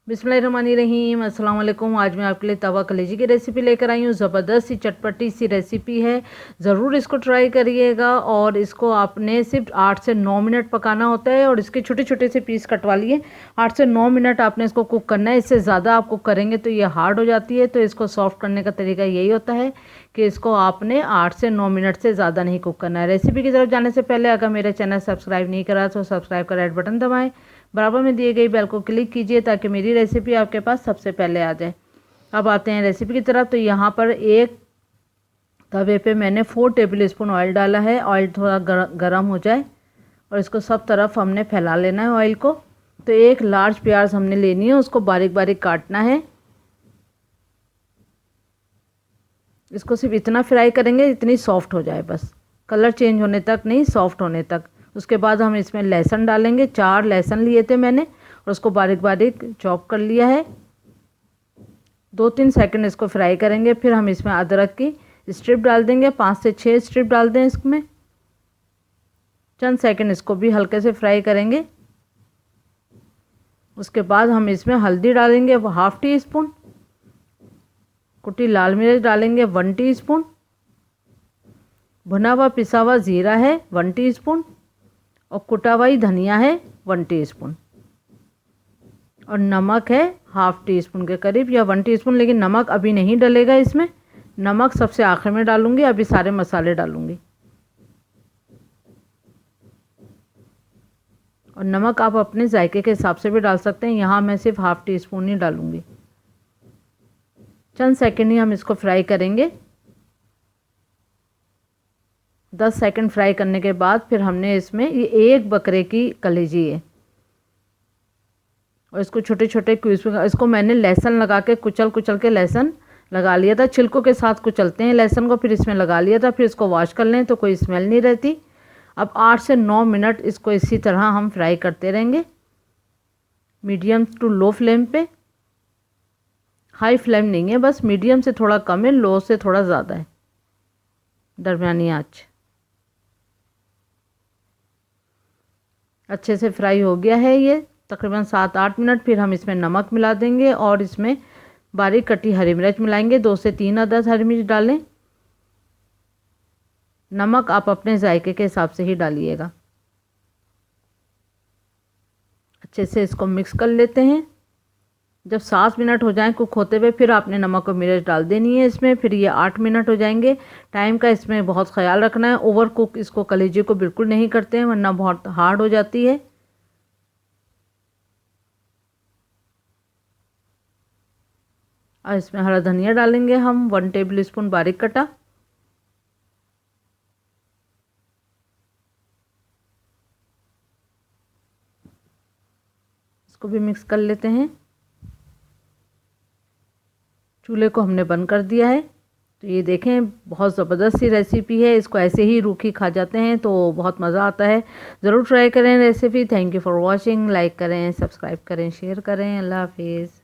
बिस्मिल्लाहिर्रहमानिर्रहीम। अस्सलाम वालेकुम। आज मैं आपके लिए तवा कलेजी की रेसिपी लेकर आई हूँ। ज़बरदस्त सी चटपटी सी रेसिपी है, ज़रूर इसको ट्राई करिएगा। और इसको आपने सिर्फ 8 से 9 मिनट पकाना होता है और इसके छोटे छोटे से पीस कटवा लिए। 8 से 9 मिनट आपने इसको कुक करना है। इससे ज़्यादा आप कुक करेंगे तो ये हार्ड हो जाती है। तो इसको सॉफ्ट करने का तरीका यही होता है कि इसको आपने 8 से 9 मिनट से ज़्यादा नहीं कुक करना है। रेसिपी की तरफ जाने से पहले अगर मेरा चैनल सब्सक्राइब नहीं करा तो सब्सक्राइब का रेड बटन दबाएं, बराबर में दिए गई बेल को क्लिक कीजिए ताकि मेरी रेसिपी आपके पास सबसे पहले आ जाए। अब आते हैं रेसिपी की तरफ। तो यहाँ पर एक तवे पे मैंने 4 टेबल स्पून ऑयल डाला है। ऑयल थोड़ा गर्म हो जाए और इसको सब तरफ हमने फैला लेना है ऑयल को। तो एक लार्ज प्याज हमने लेनी है, उसको बारीक बारीक काटना है। इसको सिर्फ इतना फ्राई करेंगे इतनी सॉफ्ट हो जाए, बस कलर चेंज होने तक नहीं, सॉफ्ट होने तक। उसके बाद हम इसमें लहसुन डालेंगे। 4 लहसुन लिए थे मैंने और उसको बारीक बारीक चॉप कर लिया है। 2-3 सेकंड इसको फ्राई करेंगे। फिर हम इसमें अदरक की स्ट्रिप डाल देंगे, 5 से 6 स्ट्रिप डाल दें इसमें। चंद सेकंड इसको भी हल्के से फ्राई करेंगे। उसके बाद हम इसमें हल्दी डालेंगे 1/2 टीस्पून, कुटी लाल मिर्च डालेंगे 1 टीस्पून, भुना हुआ पिसा हुआ ज़ीरा है 1 टीस्पून और कुटा हुआ धनिया है 1 टीस्पून और नमक है 1/2 टीस्पून के करीब या 1 टीस्पून। लेकिन नमक अभी नहीं डलेगा इसमें, नमक सबसे आखिर में डालूंगी। अभी सारे मसाले डालूंगी और नमक आप अपने जायके के हिसाब से भी डाल सकते हैं। यहाँ मैं सिर्फ 1/2 टीस्पून ही डालूंगी। चंद सेकंड ही हम इसको फ्राई करेंगे। 10 सेकंड फ्राई करने के बाद फिर हमने इसमें ये एक बकरे की कलेजी है और इसको छोटे छोटे क्यूब्स में, इसको मैंने लहसुन लगा के कुचल के लहसुन लगा लिया था। छिलकों के साथ कुचलते हैं लहसुन को, फिर इसमें लगा लिया था। फिर इसको वॉश कर लें तो कोई स्मेल नहीं रहती। अब 8 से 9 मिनट इसको इसी तरह हम फ्राई करते रहेंगे, मीडियम टू लो फ्लेम पे। हाई फ्लेम नहीं है, बस मीडियम से थोड़ा कम है, लो से थोड़ा ज़्यादा है, दरमियानी आँच। अच्छे से फ्राई हो गया है ये तकरीबन 7-8 मिनट। फिर हम इसमें नमक मिला देंगे और इसमें बारीक कटी हरी मिर्च मिलाएंगे। 2 से 3 अदद हरी मिर्च डालें। नमक आप अपने जायके के हिसाब से ही डालिएगा। अच्छे से इसको मिक्स कर लेते हैं। जब 7 मिनट हो जाएं कुक होते हुए फिर आपने नमक और मिर्च डाल देनी है इसमें। फिर ये 8 मिनट हो जाएंगे। टाइम का इसमें बहुत ख्याल रखना है। ओवर कुक इसको कलेजी को बिल्कुल नहीं करते हैं वरना बहुत हार्ड हो जाती है। और इसमें हरा धनिया डालेंगे हम 1 टेबल स्पून बारीक कटा। इसको भी मिक्स कर लेते हैं। चूल्हे को हमने बंद कर दिया है। तो ये देखें बहुत ज़बरदस्त सी रेसिपी है। इसको ऐसे ही रूखी खा जाते हैं तो बहुत मज़ा आता है। ज़रूर ट्राई करें recipe. Thank you for watching. Like करें, सब्सक्राइब करें, शेयर करें। अल्लाह हाफिज़।